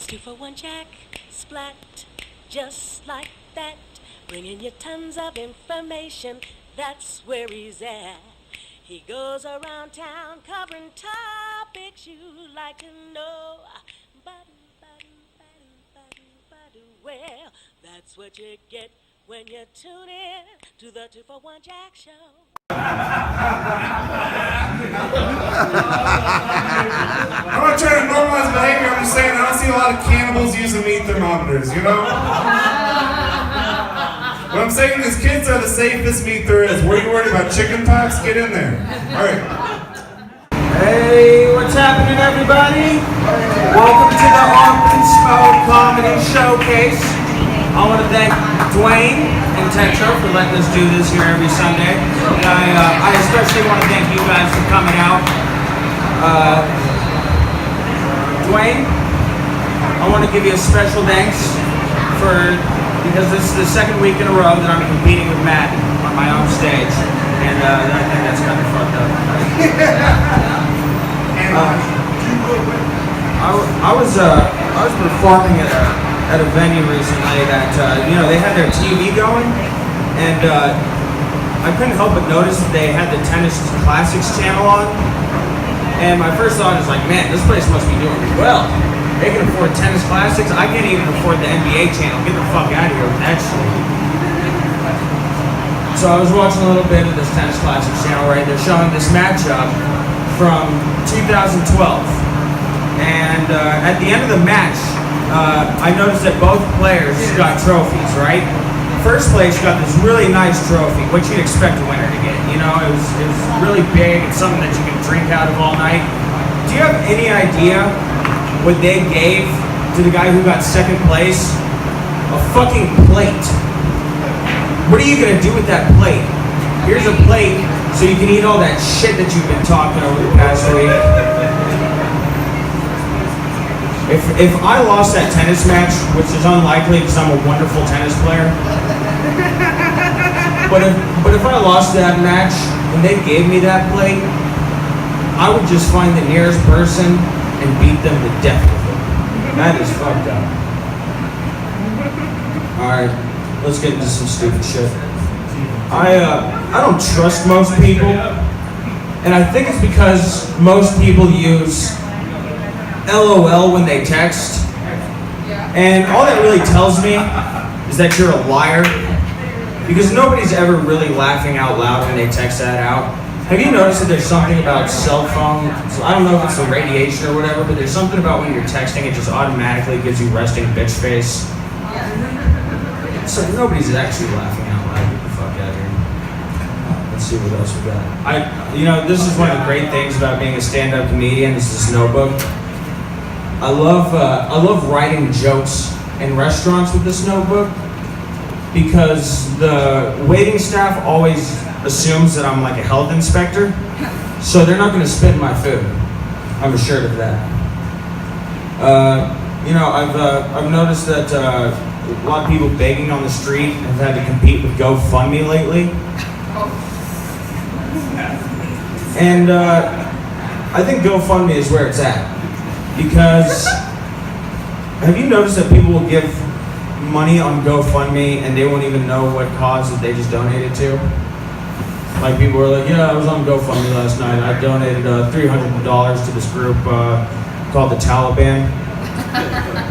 2-for-1 Jack, splat, just like that. Bringing you tons of information, that's where he's at. He goes around town covering topics you'd like to know. Well, that's what you get when you tune in to the 2-for-1 Jack Show. I'm not trying to normalize behavior, I'm just saying I don't see a lot of cannibals using meat thermometers, you know? What I'm saying is kids are the safest meat there is. What are you worried about, chicken pox? Get in there. Alright. Hey, what's happening, everybody? Welcome to the T.MO Comedy Showcase. I want to thank Dwayne and Tetra for letting us do this here every Sunday. And I especially want to thank you guys for coming out. Dwayne, I want to give you a special thanks because this is the second week in a row that I'm competing with Matt on my own stage. And I think that's kind of fucked up. I was performing at a venue recently that they had their TV going, and I couldn't help but notice that they had the Tennis Classics channel on. And my first thought is like, man, this place must be doing well. They can afford Tennis Classics. I can't even afford the NBA channel. Get the fuck out of here with that shit. So I was watching a little bit of this Tennis Classics channel, right? They're showing this matchup from 2012. And at the end of the match, I noticed that both players got trophies, right? First place got this really nice trophy, what you'd expect a winner to get. You know, it was really big. It's something that you can drink out of all night. Do you have any idea what they gave to the guy who got second place? A fucking plate. What are you gonna do with that plate? Here's a plate so you can eat all that shit that you've been talking over the past week. If I lost that tennis match, which is unlikely because I'm a wonderful tennis player, but if I lost that match and they gave me that plate, I would just find the nearest person and beat them to death with it. That is fucked up. Alright, let's get into some stupid shit. I don't trust most people, and I think it's because most people use LOL when they text, and all that really tells me is that you're a liar, because nobody's ever really laughing out loud when they text that out. Have you noticed that there's something about cell phone, I don't know if it's the radiation or whatever, but there's something about when you're texting, it just automatically gives you resting bitch face. So nobody's actually laughing out loud. Get the fuck out of here. Let's see what else we got. This is one of the great things about being a stand-up comedian. This is this notebook. I love writing jokes in restaurants with this notebook because the waiting staff always assumes that I'm like a health inspector, so they're not going to spit in my food. I'm assured of that. I've noticed that a lot of people begging on the street have had to compete with GoFundMe lately, and I think GoFundMe is where it's at. Because, have you noticed that people will give money on GoFundMe and they won't even know what cause that they just donated to? Like people are like, yeah, I was on GoFundMe last night. I donated $300 to this group called the Taliban.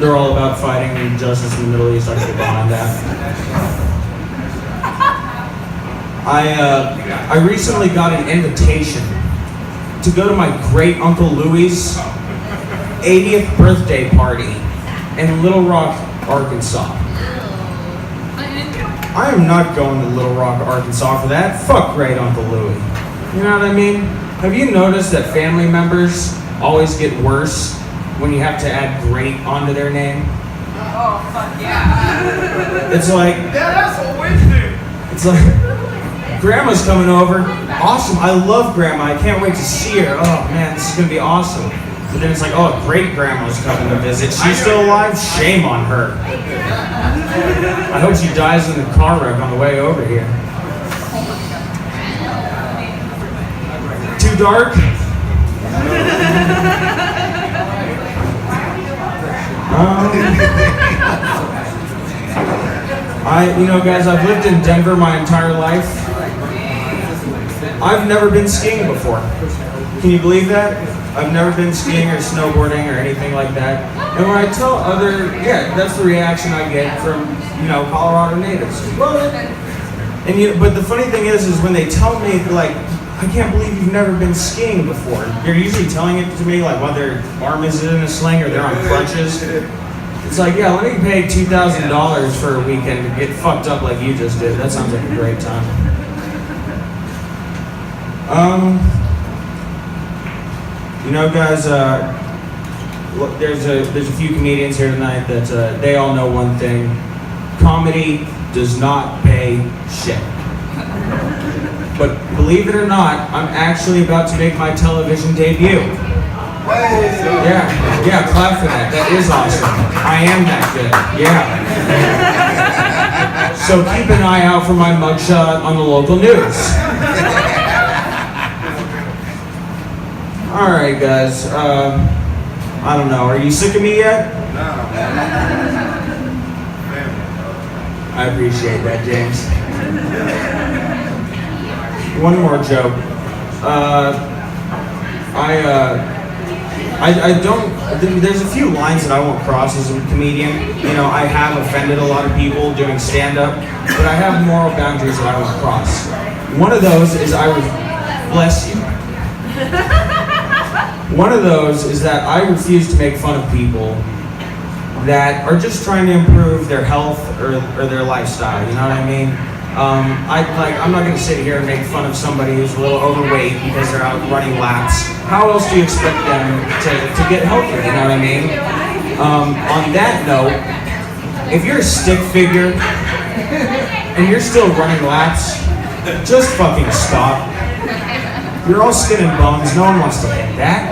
They're all about fighting injustice in the Middle East. I can get behind that. I recently got an invitation to go to my great Uncle Louie's 80th birthday party in Little Rock, Arkansas. I am not going to Little Rock, Arkansas for that. Fuck great Uncle Louie. You know what I mean? Have you noticed that family members always get worse when you have to add great onto their name? Oh, fuck yeah. It's like... That's what we do. It's like... Grandma's coming over. Awesome. I love Grandma. I can't wait to see her. Oh, man, this is going to be awesome. But then it's like, oh, great-grandma's coming to visit. She's still alive? Shame on her. I hope she dies in the car wreck on the way over here. Too dark? Guys, I've lived in Denver my entire life. I've never been skiing before. Can you believe that? I've never been skiing or snowboarding or anything like that. And when I tell that's the reaction I get from, Colorado natives. Well, but the funny thing is when they tell me, like, I can't believe you've never been skiing before. You're usually telling it to me, like, while their arm is in a sling or they're on crutches. It's like, yeah, let me pay $2,000 for a weekend to get fucked up like you just did. That sounds like a great time. Guys, look, there's a few comedians here tonight that they all know one thing. Comedy does not pay shit. But believe it or not, I'm actually about to make my television debut. Yeah, clap for that. That is awesome. I am that good. Yeah. So keep an eye out for my mugshot on the local news. All right, guys. I don't know. Are you sick of me yet? No. I appreciate that, James. One more joke. I don't. There's a few lines that I won't cross as a comedian. I have offended a lot of people doing stand-up, but I have moral boundaries that I won't cross. One of those is bless you. One of those is that I refuse to make fun of people that are just trying to improve their health or their lifestyle. You know what I mean? I'm not going to sit here and make fun of somebody who's a little overweight because they're out running laps. How else do you expect them to get healthier? You know what I mean? On that note, if you're a stick figure and you're still running laps, just fucking stop. You're all skin and bones. No one wants to hit that.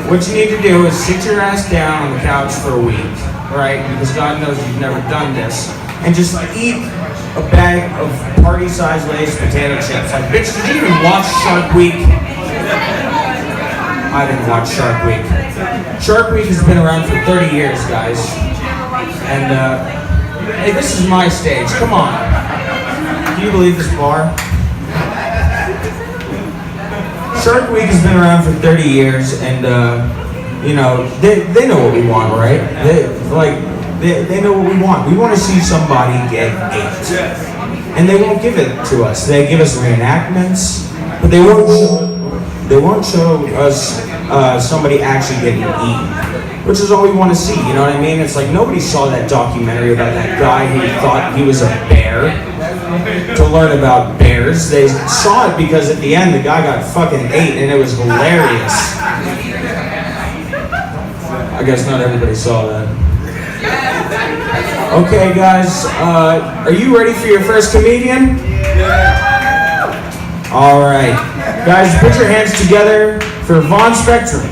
What you need to do is sit your ass down on the couch for a week, right? Because God knows you've never done this, and just eat a bag of party-sized Lay's potato chips. Like, bitch, did you even watch Shark Week? I didn't watch Shark Week. Shark Week has been around for 30 years, guys. And, hey, this is my stage. Come on. Can you believe this bar? Shark Week has been around for 30 years, and, they know what we want, right? They know what we want. We want to see somebody get ate. And they won't give it to us. They give us reenactments, but they won't show us somebody actually getting eaten, which is all we want to see, you know what I mean? It's like nobody saw that documentary about that guy who thought he was a bear to learn about bears. They saw it because at the end the guy got fucking ate and it was hilarious. I guess not everybody saw that. Okay, guys, are you ready for your first comedian? All right. Guys, put your hands together for Von Spectrum.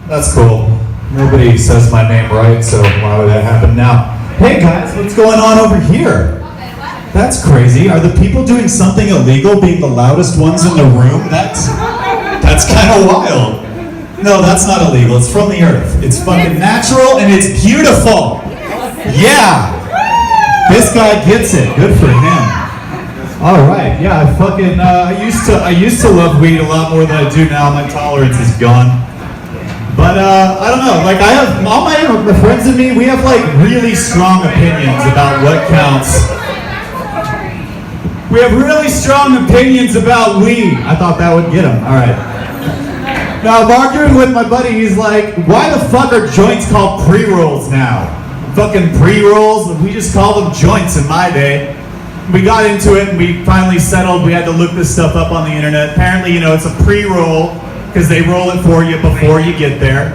That's cool. Nobody says my name right, so why would that happen now? Hey guys, what's going on over here? That's crazy. Are the people doing something illegal being the loudest ones in the room? That's kind of wild. No, that's not illegal. It's from the earth. It's fucking natural and it's beautiful. Yeah. This guy gets it. Good for him. All right. Yeah, I used to love weed a lot more than I do now. My tolerance is gone. But I don't know. Like I have all my friends and me. We have like really strong opinions about what counts. We have really strong opinions about weed. I thought that would get him. All right. Now I'm arguing with my buddy. He's like, "Why the fuck are joints called pre-rolls now? Fucking pre-rolls. We just called them joints in my day." We got into it and we finally settled. We had to look this stuff up on the internet. Apparently, it's a pre-roll because they roll it for you before you get there.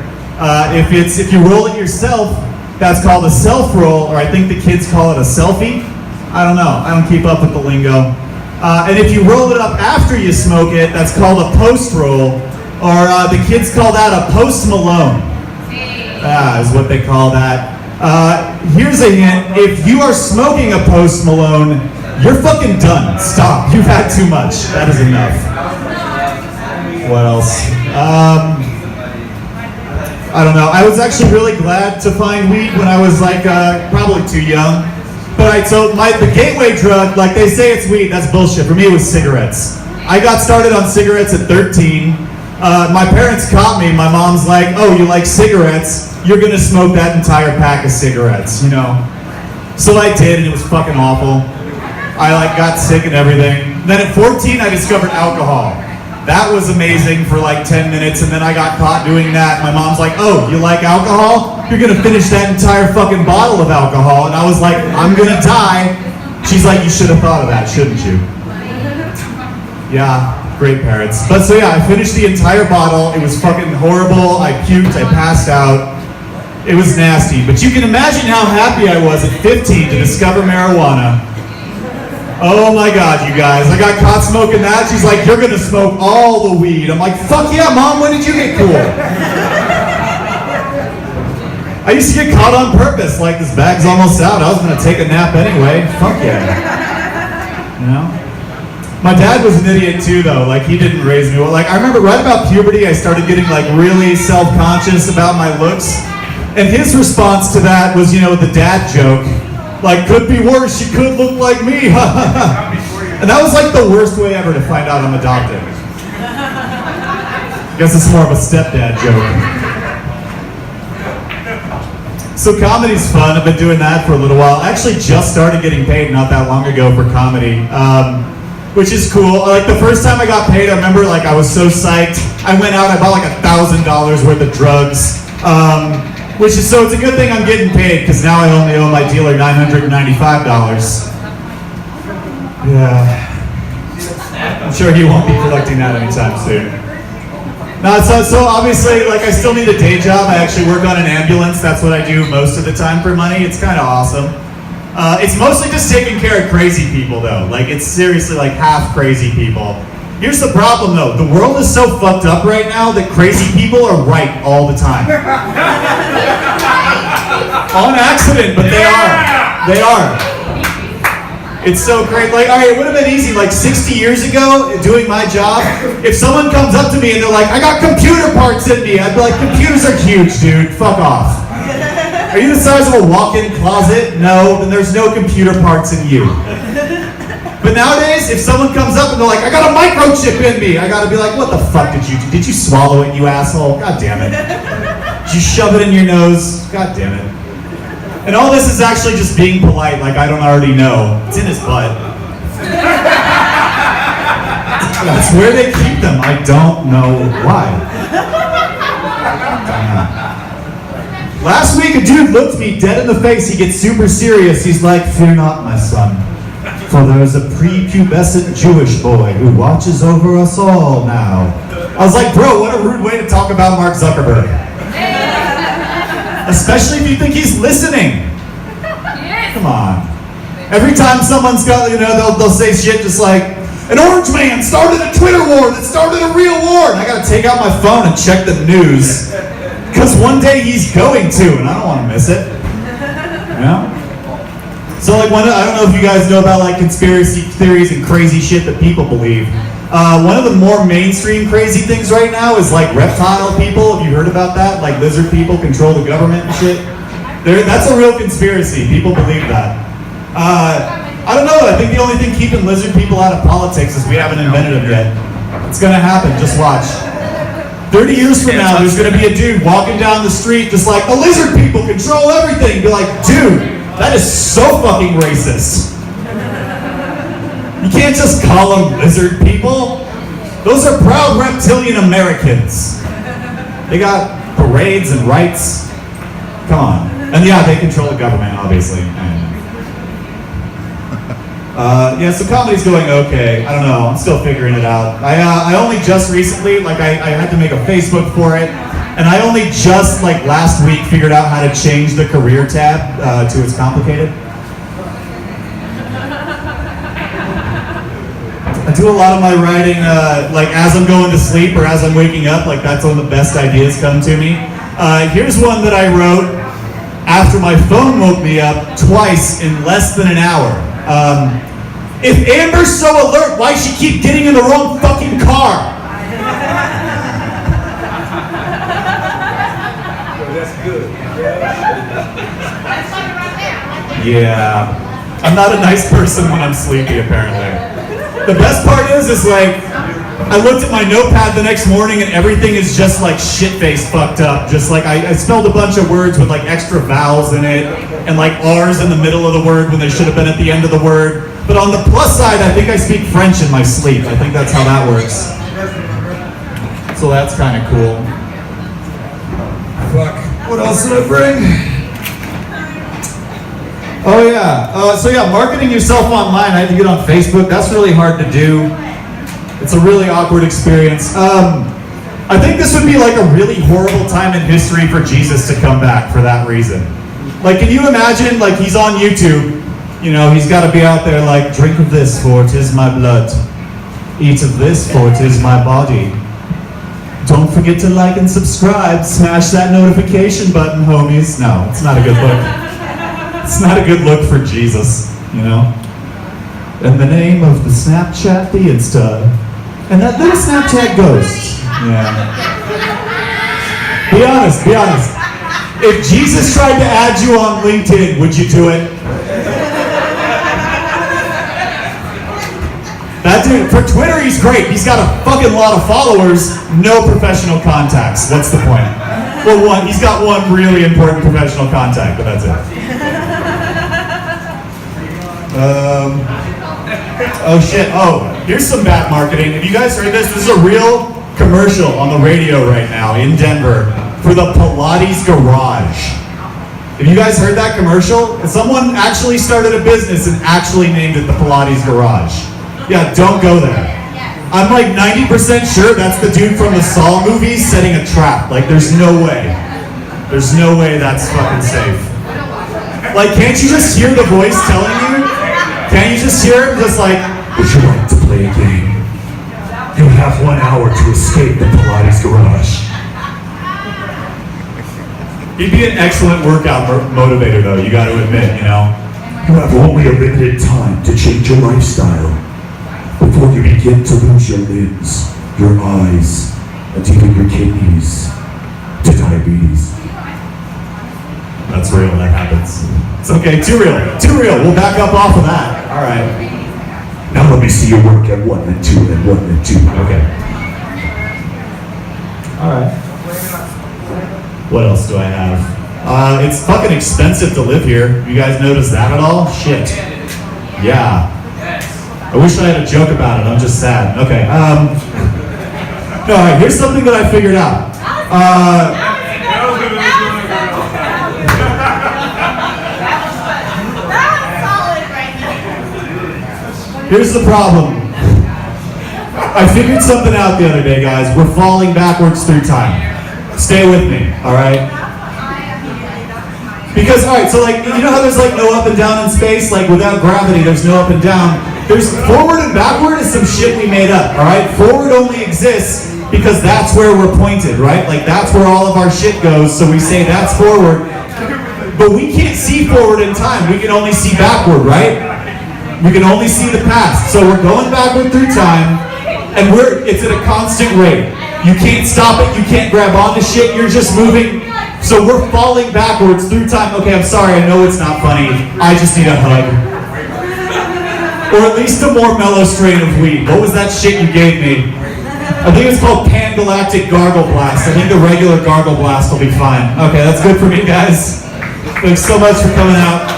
If you roll it yourself, that's called a self-roll, or I think the kids call it a selfie. I don't know. I don't keep up with the lingo. And if you roll it up after you smoke it, that's called a post-roll, or the kids call that a post-Malone. Is what they call that. Here's a hint. If you are smoking a post-Malone, you're fucking done. Stop. You've had too much. That is enough. What else? I don't know. I was actually really glad to find weed when I was like probably too young. But the gateway drug, like they say it's weed, that's bullshit. For me it was cigarettes. I got started on cigarettes at 13. My parents caught me. My mom's like, oh, you like cigarettes? You're gonna smoke that entire pack of cigarettes, you know? So I did, and it was fucking awful. I like got sick and everything. Then at 14, I discovered alcohol. That was amazing for like 10 minutes, and then I got caught doing that. My mom's like, oh, you like alcohol? You're gonna finish that entire fucking bottle of alcohol. And I was like, I'm gonna die. She's like, you should have thought of that, shouldn't you? Yeah, great parents. But so yeah, I finished the entire bottle. It was fucking horrible. I puked, I passed out. It was nasty. But you can imagine how happy I was at 15 to discover marijuana. Oh my God, you guys. I got caught smoking that. She's like, you're gonna smoke all the weed. I'm like, fuck yeah, Mom, when did you get cool? I used to get caught on purpose, like this bag's almost out. I was gonna take a nap anyway. Fuck yeah. You know? My dad was an idiot too though. Like he didn't raise me well. Like I remember right about puberty, I started getting like really self-conscious about my looks. And his response to that was, you know, the dad joke. Like, could be worse, she could look like me. And that was like the worst way ever to find out I'm adopted. Guess it's more of a stepdad joke. So comedy's fun. I've been doing that for a little while. I actually just started getting paid not that long ago for comedy, which is cool. Like the first time I got paid, I remember like I was so psyched. I went out, I bought like $1,000 worth of drugs. Which is, so it's a good thing I'm getting paid, because now I only owe my dealer $995. Yeah. I'm sure he won't be collecting that anytime soon. No, so obviously, like, I still need a day job. I actually work on an ambulance. That's what I do most of the time for money. It's kind of awesome. It's mostly just taking care of crazy people, though. Like, it's seriously, like, half crazy people. Here's the problem, though. The world is so fucked up right now that crazy people are right all the time. On accident, but they are. They are. It's so great. Like, all right, it would have been easy. Like 60 years ago, doing my job, if someone comes up to me and they're like, I got computer parts in me, I'd be like, computers are huge, dude. Fuck off. Are you the size of a walk-in closet? No, then there's no computer parts in you. But nowadays, if someone comes up and they're like, I got a microchip in me, I gotta be like, what the fuck did you do? Did you swallow it, you asshole? God damn it. Did you shove it in your nose? God damn it. And all this is actually just being polite, like I don't already know. It's in his butt. That's where they keep them. I don't know why. Last week, a dude looked me dead in the face. He gets super serious. He's like, fear not, my son. For there is a prepubescent Jewish boy who watches over us all now. I was like, bro, what a rude way to talk about Mark Zuckerberg. Especially if you think he's listening. Come on. Every time someone's got, you know, they'll say shit just like, an orange man started a Twitter war that started a real war. And I gotta take out my phone and check the news. Because one day he's going to, and I don't want to miss it. You know? So like, I don't know if you guys know about like conspiracy theories and crazy shit that people believe. One of the more mainstream crazy things right now is like reptile people. Have you heard about that? Like lizard people control the government and shit. That's a real conspiracy. People believe that. I don't know. I think the only thing keeping lizard people out of politics is we haven't invented them yet. It's gonna happen. Just watch. 30 years from now, there's gonna be a dude walking down the street just like, the lizard people control everything. Be like, dude. That is so fucking racist. You can't just call them lizard people. Those are proud reptilian Americans. They got parades and rights. Come on. And yeah, they control the government, obviously. Yeah, so comedy's going okay. I don't know. I'm still figuring it out. I only just recently, like I had to make a Facebook for it. And I only just, like, last week figured out how to change the career tab to it's complicated. I do a lot of my writing, like, as I'm going to sleep or as I'm waking up. Like, that's when the best ideas come to me. Here's one that I wrote after my phone woke me up twice in less than an hour. If Amber's so alert, why does she keep getting in the wrong fucking car? Yeah. I'm not a nice person when I'm sleepy, apparently. The best part is like, I looked at my notepad the next morning and everything is just like shit-face fucked up. Just like I spelled a bunch of words with like extra vowels in it and like R's in the middle of the word when they should have been at the end of the word. But on the plus side, I think I speak French in my sleep. I think that's how that works. So that's kind of cool. Fuck. What else did I bring? Oh yeah. So yeah, marketing yourself online. I had to get on Facebook. That's really hard to do. It's a really awkward experience. I think this would be like a really horrible time in history for Jesus to come back for that reason. Like, can you imagine, like, he's on YouTube, you know, he's got to be out there like, drink of this for 'tis my blood. Eat of this for 'tis my body. Don't forget to like and subscribe. Smash that notification button, homies. No, it's not a good look. It's not a good look for Jesus, you know? In the name of the Snapchat, the Insta, and that little Snapchat ghost. Yeah. Be honest, be honest. If Jesus tried to add you on LinkedIn, would you do it? That dude, for Twitter, he's great. He's got a fucking lot of followers, no professional contacts. What's the point? Well, he's got one really important professional contact, but that's it. Oh shit, here's some bad marketing. Have you guys heard this? This is a real commercial on the radio right now in Denver for the Pilates Garage. Have you guys heard that commercial? Someone actually started a business and actually named it the Pilates Garage. Yeah, don't go there. I'm like 90% sure that's the dude from the Saw movies setting a trap. Like, there's no way. There's no way that's fucking safe. Like, can't you just hear the voice telling you? Can't you just hear him just like, would you like to play a game? You have 1 hour to escape the Pilates Garage. He'd be an excellent workout motivator though, you gotta admit, you know? You have only a limited time to change your lifestyle before you begin to lose your limbs, your eyes, and even your kidneys to diabetes. That's real, that happens. It's okay, too real. We'll back up off of that. All right. Now let me see you work at 1 and 2 and 1 and 2. Okay. All right. What else do I have? It's fucking expensive to live here. You guys notice that at all? Shit. Yeah. I wish I had a joke about it. I'm just sad. Okay. No, all right. Here's something that I figured out. Here's the problem. I figured something out the other day, guys. We're falling backwards through time. Stay with me, all right? Because, all right, so like, you know how there's like no up and down in space? Like without gravity, there's no up and down. There's forward and backward is some shit we made up, all right? Forward only exists because that's where we're pointed, right? Like that's where all of our shit goes, so we say that's forward. But we can't see forward in time. We can only see backward, right? We can only see the past. So we're going backward through time, and it's at a constant rate. You can't stop it, you can't grab onto shit, you're just moving. So we're falling backwards through time. Okay, I'm sorry, I know it's not funny. I just need a hug. Or at least a more mellow strain of weed. What was that shit you gave me? I think it's called Pan-Galactic Gargle Blast. I think the regular Gargle Blast will be fine. Okay, that's good for me, guys. Thanks so much for coming out.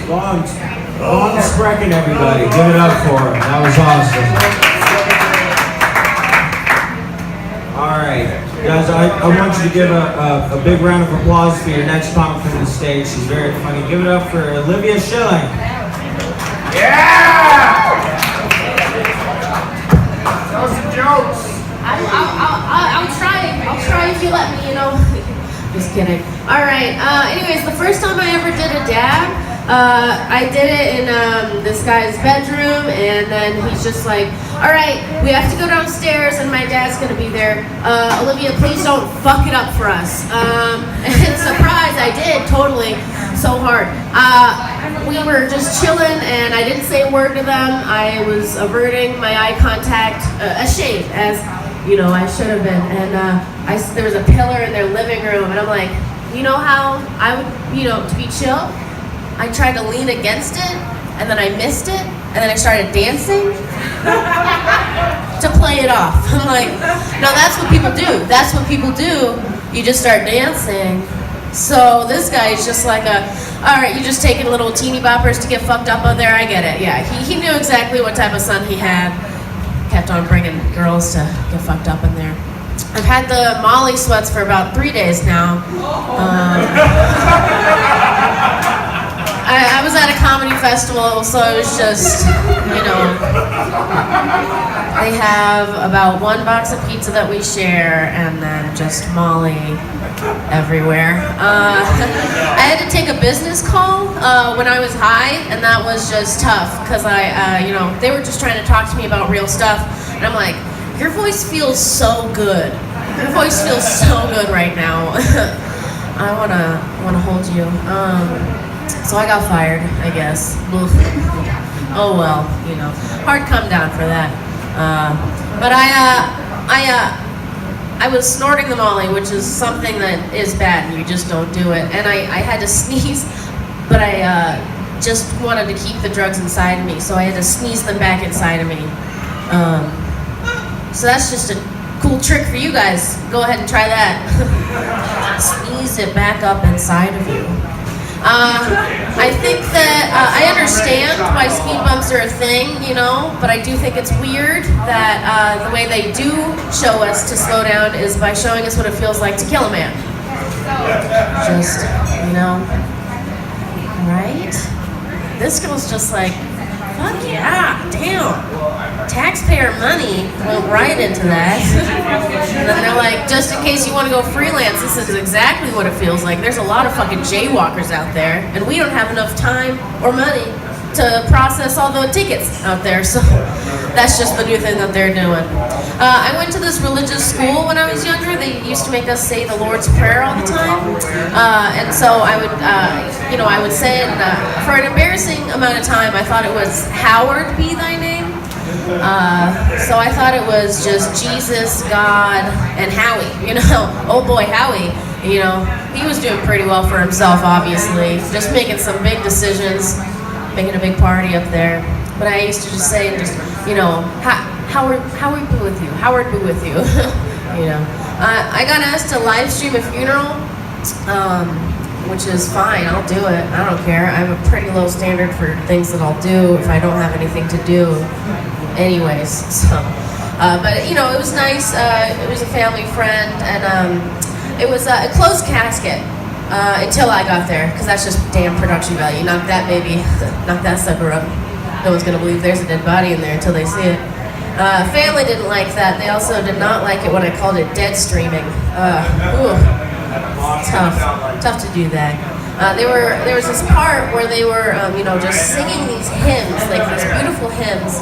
Long Sprechen, everybody. Give it up for him. That was awesome. All right. Guys, I want you to give a big round of applause for your next comic from the stage. She's very funny. Give it up for Olivia Schilling. Yeah! Tell some jokes. I'll try if you let me, you know. Just kidding. All right. Anyways, the first time I ever did a dab, I did it in this guy's bedroom, and then he's just like, all right, we have to go downstairs, and my dad's gonna be there. Olivia, please don't fuck it up for us. And surprise, I did, totally, so hard. We were just chilling, and I didn't say a word to them. I was averting my eye contact, ashamed, as I should have been. And there was a pillar in their living room, and I'm like, you know how I would, to be chill, I tried to lean against it, and then I missed it, and then I started dancing to play it off. I'm like, no, that's what people do. That's what people do. You just start dancing. So this guy is just like all right, you just taking little teeny boppers to get fucked up on there. I get it. Yeah, he knew exactly what type of son he had. Kept on bringing girls to get fucked up in there. I've had the Molly sweats for about 3 days now. I was at a comedy festival, so it was just, they have about 1 box of pizza that we share, and then just Molly everywhere. I had to take a business call when I was high, and that was just tough, because they were just trying to talk to me about real stuff, and I'm like, your voice feels so good. Your voice feels so good right now. I wanna hold you. So I got fired, I guess. Oh well, hard come down for that. But I was snorting the Molly, which is something that is bad, and you just don't do it. And I had to sneeze, but I just wanted to keep the drugs inside of me, so I had to sneeze them back inside of me. So that's just a cool trick for you guys. Go ahead and try that. Sneeze it back up inside of you. I think that I understand why speed bumps are a thing, but I do think it's weird that the way they do show us to slow down is by showing us what it feels like to kill a man. Just, right? This girl's just like, fuck yeah, damn. Taxpayer money went right into that. And then they're like, just in case you want to go freelance, this is exactly what it feels like. There's a lot of fucking jaywalkers out there, and we don't have enough time or money to process all the tickets out there, so that's just the new thing that they're doing. I went to this religious school when I was younger. They used to make us say the Lord's Prayer all the time, and so I would say it for an embarrassing amount of time. I thought it was Howard be thy name. So I thought it was just Jesus, God, and Howie, old boy Howie, he was doing pretty well for himself, obviously, just making some big decisions, making a big party up there. But I used to just say, Howard be with you, Howard be with you, I got asked to live stream a funeral, which is fine, I'll do it, I don't care. I have a pretty low standard for things that I'll do if I don't have anything to do. Anyways, so, but it was nice. It was a family friend, and it was a closed casket until I got there, because that's just damn production value. Knock that baby, knock that sucker up. No one's gonna believe there's a dead body in there until they see it. Family didn't like that. They also did not like it when I called it dead streaming. Tough to do that. There was this part where they were, just singing these hymns, like these beautiful hymns,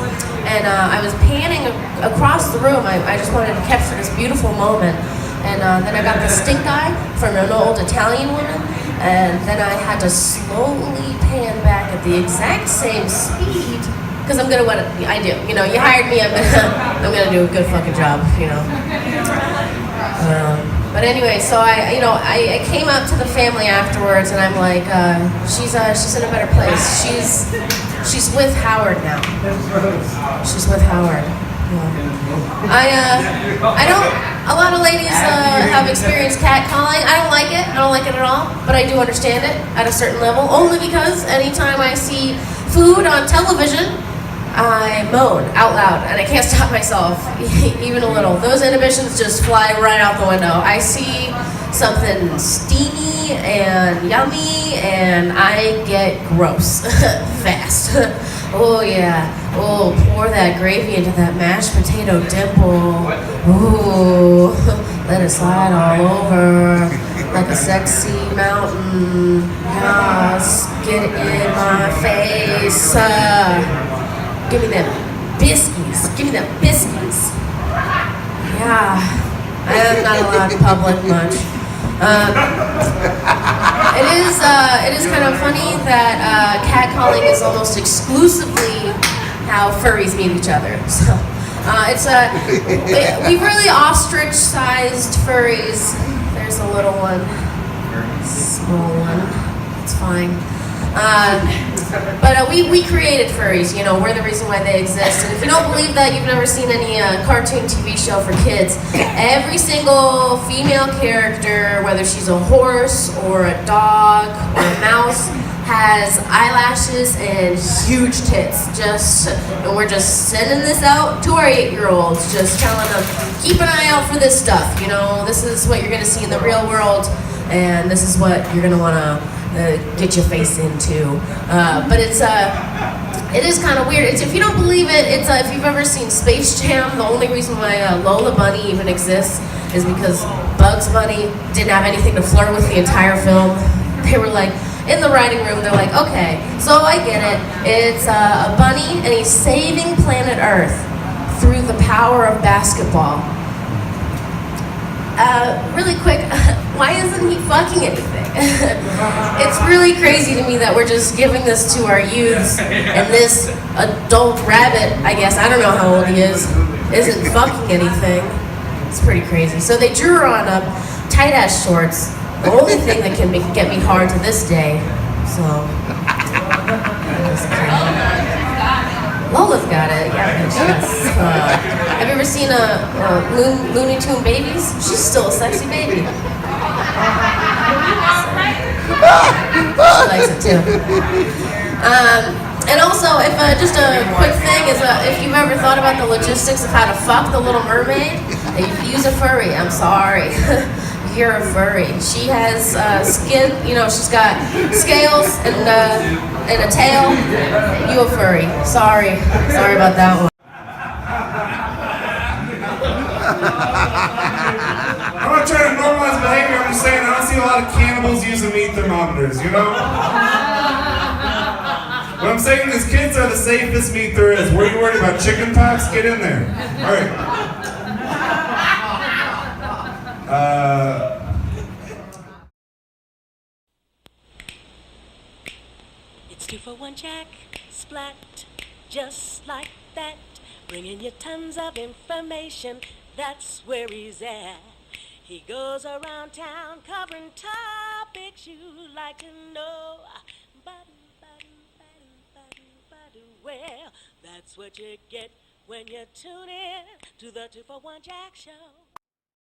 and I was panning across the room. I just wanted to capture this beautiful moment, and then I got the stink eye from an old Italian woman, and then I had to slowly pan back at the exact same speed, because I'm gonna what I do. You hired me, I'm gonna do a good fucking job. But anyway, so I came up to the family afterwards, and I'm like, she's in a better place. She's with Howard now. She's with Howard. Yeah. A lot of ladies have experienced catcalling. I don't like it. I don't like it at all. But I do understand it at a certain level, only because anytime I see food on television, I moan out loud, and I can't stop myself, even a little. Those inhibitions just fly right out the window. I see something steamy and yummy, and I get gross fast. Oh yeah. Oh, pour that gravy into that mashed potato dimple. Ooh, let it slide all over like a sexy mountain. Yes, get it in my face. Give me them biscuits. Give me them biscuits. Yeah, I am not allowed in public much. It is kind of funny that catcalling is almost exclusively how furries meet each other. So We've really ostrich-sized furries. There's a little one, small one. It's fine. But we created furries. You know, we're the reason why they exist. And if you don't believe that, you've never seen any cartoon TV show for kids. Every single female character, whether she's a horse or a dog or a mouse, has eyelashes and huge tits. And we're just sending this out to our 8-year-olds, just telling them, keep an eye out for this stuff. You know, this is what you're gonna see in the real world, and this is what you're gonna wanna get your face into. But it is kind of weird. If you don't believe it, if you've ever seen Space Jam, the only reason why Lola Bunny even exists is because Bugs Bunny didn't have anything to flirt with the entire film. They were like, in the writing room, they're like, okay, so I get it. It's a bunny, and he's saving planet Earth through the power of basketball. Really quick, why isn't he fucking anything? It's really crazy to me that we're just giving this to our youths, and this adult rabbit, I guess, I don't know how old he is, isn't fucking anything. It's pretty crazy. So they drew her on tight-ass shorts. The only thing that can get me hard to this day. So, Lola's got it. Yeah, have you ever seen Looney Tune babies? She's still a sexy baby. She likes it too. And also, if just a quick thing is, if you've ever thought about the logistics of how to fuck the Little Mermaid, you can use a furry. I'm sorry. You're a furry. She has skin, you know, she's got scales and a tail. You a furry. Sorry about that one. I'm not trying to normalize behavior, I'm just saying I don't see a lot of cannibals using meat thermometers, you know? What I'm saying is kids are the safest meat there is. Were you worried about chicken pox? Get in there. Alright. It's 2 for 1 Jack, splat, just like that. Bringing you tons of information, that's where he's at. He goes around town covering topics you'd like to know. Well, that's what you get when you tune in to the 2 for 1 Jack Show.